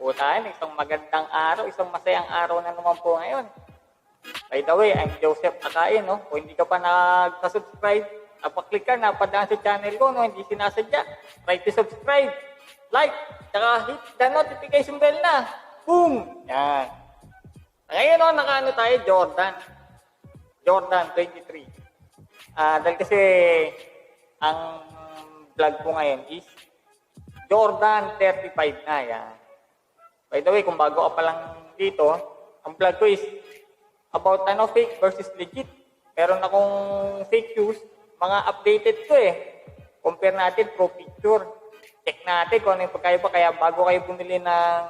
po tayo. Isang magandang araw, isang masayang araw na naman po ngayon. By the way, I'm Joseph Akain, no? Kung hindi ka pa nagka-subscribe, napaklik ka, napadaan sa channel ko, no? Hindi sinasadya. Try to subscribe, like, tsaka hit the notification bell na. Boom! Yan. Ngayon, no, nakaano tayo, Jordan 23. Dahil kasi, ang vlog ko ngayon is Jordan 35 na, yan. By the way, kung bago ka pa lang dito, ang vlog ko is about fake versus legit. Meron akong fake shoes, mga updated ko eh. Compare natin pro picture. Check natin kung ano yung pagkaiba. Kaya bago kayo bumili ng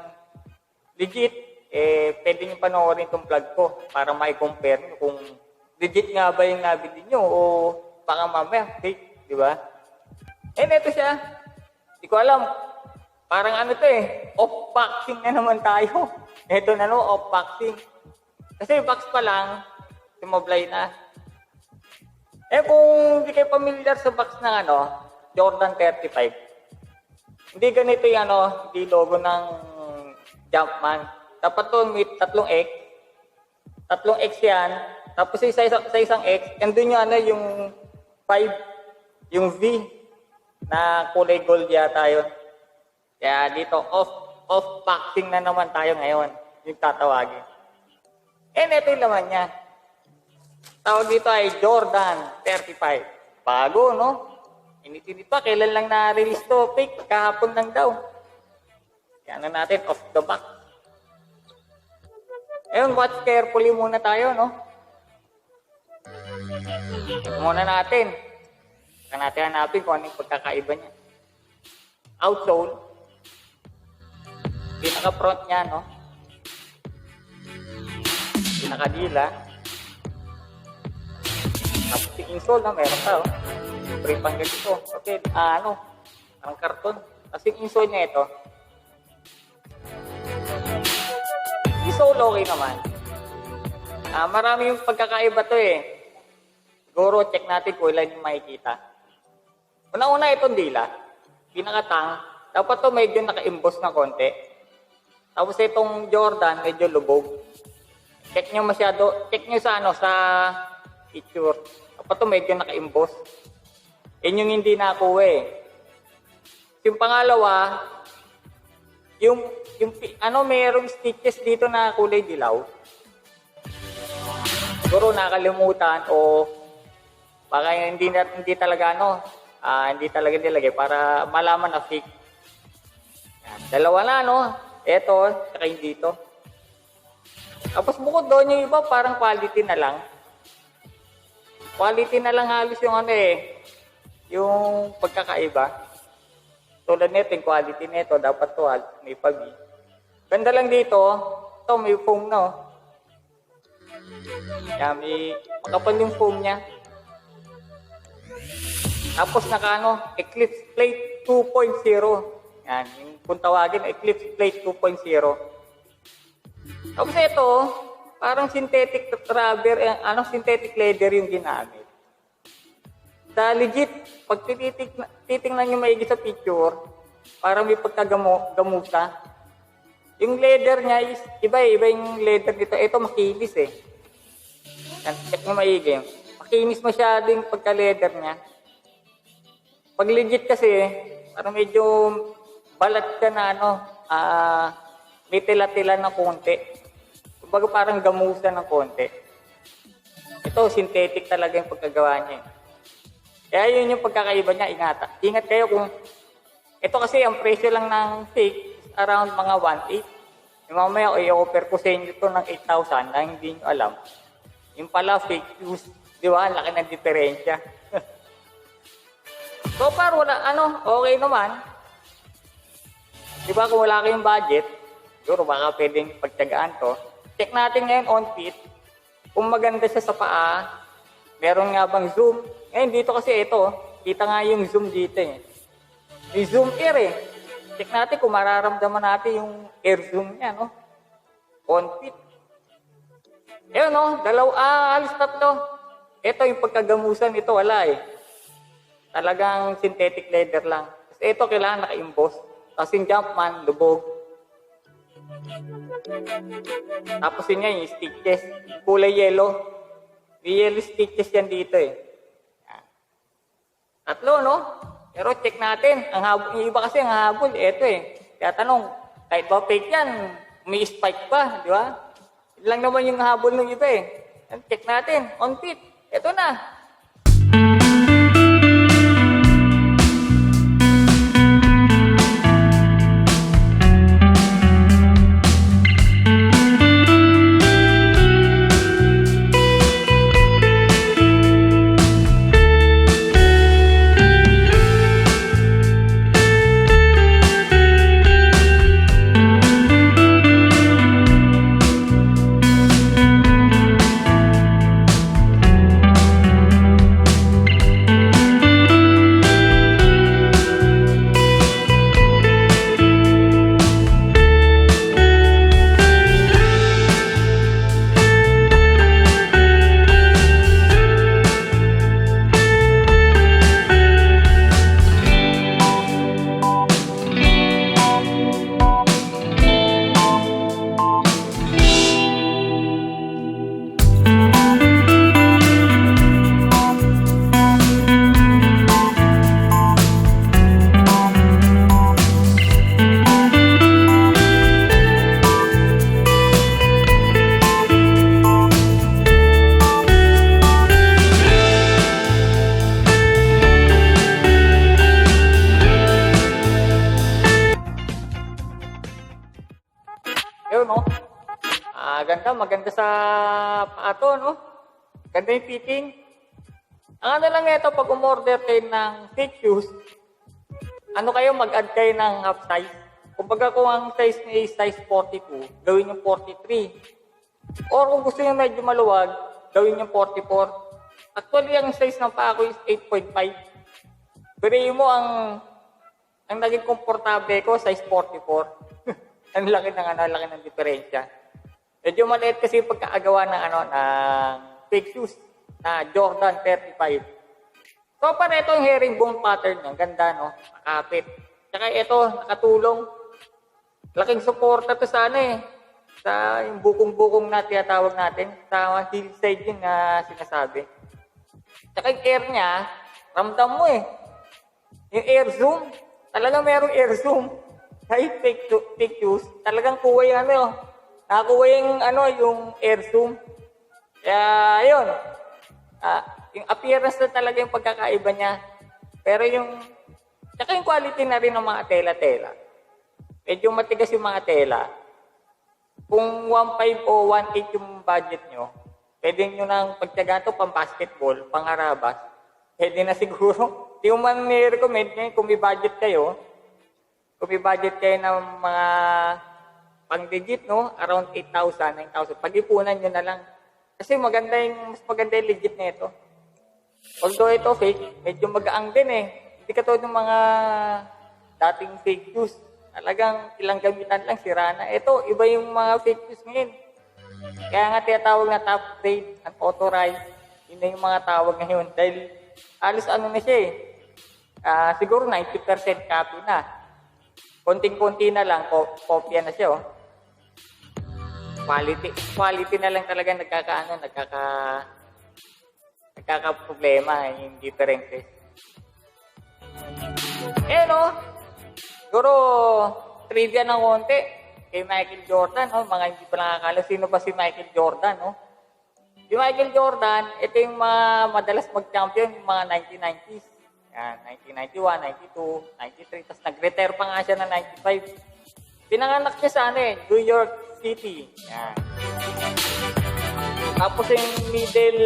legit, pwede nyo panoorin itong vlog ko para mai-compare nyo kung legit nga ba yung nabili nyo o baka mamaya fake, di ba? Ito siya. Di ko alam. Parang ano to off-boxing na naman tayo. Ito na off-boxing. Kasi box pa lang, sumablay na. Kung hindi kayo familiar sa box ng Jordan 35, hindi ganito yung hindi logo ng Jumpman. Dapat to may tatlong X. Tatlong X yan. Tapos sa isang X, andun yung 5, yung V na kulay gold yata yun. Kaya dito, off-boxing na naman tayo ngayon. Yung tatawagin. Ito yung laman niya. Tawag dito ay Jordan 35. Bago, no? Init-init pa. Kailan lang na-release to? Fake. Kahapon lang daw. Kaya natin, off the box. Watch carefully muna tayo, no? Check muna natin. Saka natin hanapin kung ano yung pagkakaiba niya. Outsole. Pinaka-front niya, no? Pinaka-dila. Tapos yung insole, no? Meron pa, oh. Free pang ganito. Okay, parang karton. Tapos yung insole niya ito. Insole okay naman. Marami yung pagkakaiba to Siguro, check natin kung ilan yung makikita. Una-una itong dila. Pinakatang. Dapat to medyo naka-emboss na konti. Tapos itong Jordan, medyo lubog. Check nyo sa picture. Dapat to medyo naka-emboss. Yan yung hindi nakuha Yung pangalawa, mayroong stitches dito na kulay dilaw. Siguro nakalimutan o baka hindi talaga hindi talaga nilagay para malaman na fake. Yan. Dalawa na, Ito, saka yung dito. Tapos bukod doon, yung iba parang quality na lang. Quality na lang halos yung yung pagkakaiba. Tulad nito, yung quality nito, dapat to may pagi. Ganda lang dito, ito may foam na, Yan, may makapal yung foam niya. Tapos Eclipse Plate 2.0. Yan, kung tawagin, Eclipse Plate 2.0. Tapos ito, parang synthetic rubber, synthetic leather yung ginamit. Sa legit, pag titingnan nyo maigi sa picture, parang may pagkagamusa. Yung leather niya is, iba yung leather dito. Ito makinis Yan, check nyo maigi. Makinis masyado yung pagka-leather niya. Pag legit kasi, parang medyo balat ka na may tila-tila na konti. Kumbaga parang gamusa ng konti. Ito, synthetic talaga yung pagkagawa niya. Kaya yun yung pagkakaiba niya, ingat kayo kung, ito kasi ang presyo lang ng fake is around mga 1.8. Yung mamaya i-offer ko sa inyo ito ng 8,000 na hindi nyo alam. Yung pala fake shoes, di ba? Laki ng diferensya. So far, okay naman. Di ba kung wala kayong budget, siguro baka pwedeng pagtyagaan to. Check natin ngayon on fit. Kung maganda siya sa paa, meron nga bang zoom? Ngayon dito kasi ito, kita nga yung zoom dito Yung zoom air Check natin kung mararamdaman natin yung air zoom niya, On fit. Ayun, halos tatlo. Ito yung pagkagamusan, ito wala Talagang synthetic leather lang. Kasi ito kailangan naka-emboss. Kasi yung Jumpman, lubog. Tapos yun nga, yung stitches. Kulay yellow. May yellow stitches yan dito eh. Yan. Tatlo, no? Pero check natin. Yung iba kasi ang habol, eto eh. Kaya tanong, kahit ba fake yan, may spike pa, di ba? Yun lang naman yung habol ng iba eh. Yan, check natin. On fit. Eto na. Ayun, no? Maganda sa paato, no? Ganda yung fitting. Ang ano lang ito, pag umorder kayo ng fake shoes, ano kayo, mag-add kayo ng half size. Kumbaga kung ang size niya is size 42, gawin yung 43. Or kung gusto nyo medyo maluwag, gawin yung 44. Actually, ang size ng paa ko is 8.5. Pero mo ang naging komportable ko, size 44. Ang laki ng diferensya. Medyo maliit kasi yung pagkaagawa ng fake shoes na Jordan 35. So, para ito yung herringbone pattern niya. Ganda, no? Nakapit. Tsaka ito, nakatulong. Laking suporta to sa sa yung bukong-bukong na tinatawag natin. Sa hillside yun na sinasabi. Tsaka yung air niya, ramdam mo eh. Yung air zoom, talagang merong air zoom. Kahit fake shoes, talagang kuha yung nakakuha yung air zoom. Kaya, yun. Yung appearance na talaga yung pagkakaiba niya. Pero tsaka yung quality na rin ng mga tela-tela. Medyo matigas yung mga tela. Kung 1.5 o 1.8 yung budget nyo, pwede nyo nang pagtyagaan to pang basketball, pang harabas. Pwede na siguro. Di mo man ni-recommend nyo kung may budget kayo. Kung may budget kayo ng mga pang-legit, no? Around 8,000, 9,000. Pag-ipunan nyo na lang. Kasi mas maganda yung legit na ito. Although ito fake, medyo magaang din eh. Hindi katulad ng mga dating fake shoes. Talagang ilang gamitan lang, sira na. Ito, iba yung mga fake shoes ngayon. Kaya nga tinatawag na top grade, unauthorized. Yun na yung mga tawag ngayon. Dahil alis na siya eh. Siguro 90% copy na. Konting-konti na lang, kopya na siya, oh. Quality na lang talaga nagkaka-problema yung differences. No? Siguro, trivia ng konti kay Michael Jordan, no? Mga hindi pa nakakala, sino ba si Michael Jordan, no? Si Michael Jordan, ito yung mga madalas mag-champion yung mga 1990s. Yan, 1991, 92, 93, tapos nag-retire pa nga siya na 95. Pinanganak niya sa New York City. Yan. Tapos yung middle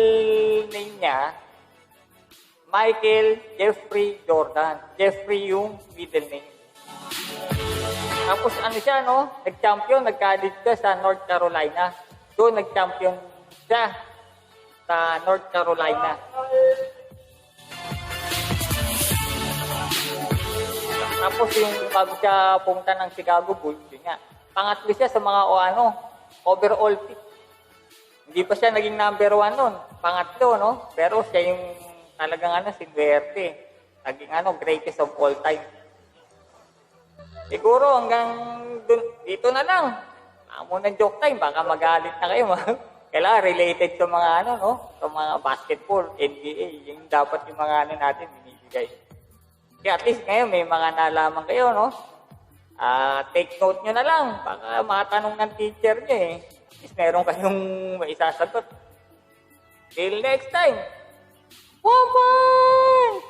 name niya, Michael Jeffrey Jordan. Jeffrey yung middle name. Tapos siya, no? Nag-champion, nag-college siya sa North Carolina. So, nag-champion siya sa North Carolina. Tapos yung bago siya pumunta ng Chicago Bulls, yun nga. Pangatlo siya sa mga overall pick. Hindi pa siya naging number 1 nun. Pangatlo, no? Pero siya yung talagang sinuwerte. Naging greatest of all time. Siguro hanggang dito na lang. amo ng joke time, baka magalit na kayo. Kailangan related sa mga ano, no? Sa mga basketball, NBA, yung dapat yung mga ano natin binibigay. Kaya at least ngayon may mga nalaman kayo, no? Take note nyo na lang. Baka matanong ng teacher nyo eh. At least meron kayong maisasagot. Till next time. 1 point!